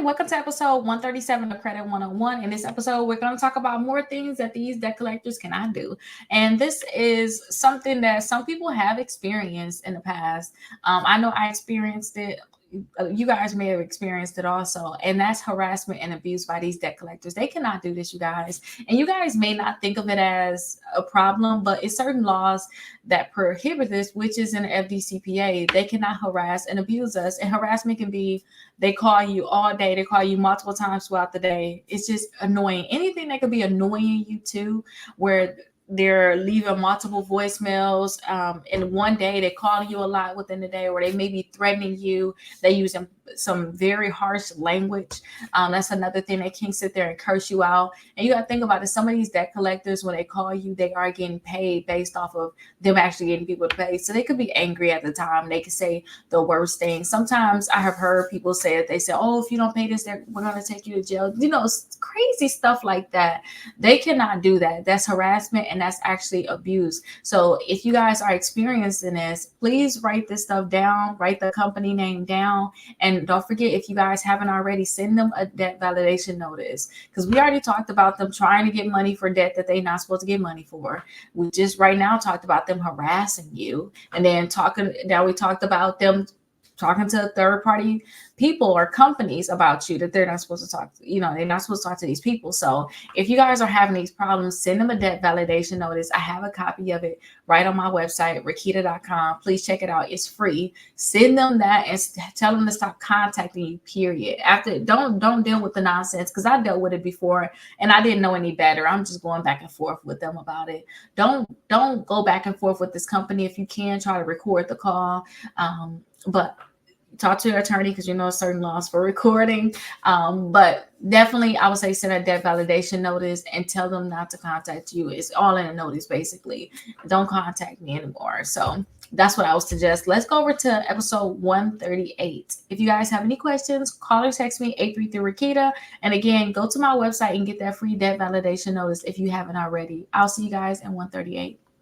welcome to episode 137 of Credit 101. In this episode, we're going to talk about more things that these debt collectors cannot do. And this is something that some people have experienced in the past. I know I experienced it. You guys may have experienced it also, and that's harassment and abuse by these debt collectors. They cannot do this, you guys, and you guys may not think of it as a problem, but it's certain laws that prohibit this, which is in the FDCPA. They cannot harass and abuse us, and harassment can be they call you all day, they call you multiple times throughout the day. It's just annoying. Anything that could be annoying you too, where they're leaving multiple voicemails, and one day they're calling you a lot within the day, or they may be threatening you. They use some very harsh language. That's another thing. They can't sit there and curse you out. And you got to think about it. Some of these debt collectors, when they call you, they are getting paid based off of them actually getting people to pay. So they could be angry at the time. They could say the worst things. Sometimes I have heard people say that they say, "Oh, if you don't pay this, we're going to take you to jail." You know, crazy stuff like that. They cannot do that. That's harassment, and that's actually abuse. So if you guys are experiencing this, please write this stuff down, write the company name down, and don't forget, if you guys haven't already, send them a debt validation notice, because we already talked about them trying to get money for debt that they're not supposed to get money for. We just right now talked about them harassing you, and then we talked about them talking to third party people or companies about you that they're not supposed to talk to. They're not supposed to talk to these people. So if you guys are having these problems, send them a debt validation notice. I have a copy of it right on my website, Rickita.com. Please check it out. It's free. Send them that and tell them to stop contacting you, period. After, don't deal with the nonsense, because I dealt with it before and I didn't know any better. I'm just going back and forth with them about it. Don't go back and forth with this company. If you can, try to record the call. But talk to your attorney, because certain laws for recording. But definitely I would say send a debt validation notice and tell them not to contact you. It's all in a notice, basically. Don't contact me anymore. So that's what I would suggest. Let's go over to episode 138. If you guys have any questions, call or text me 833-RICKITA. And again, go to my website and get that free debt validation notice if you haven't already. I'll see you guys in 138.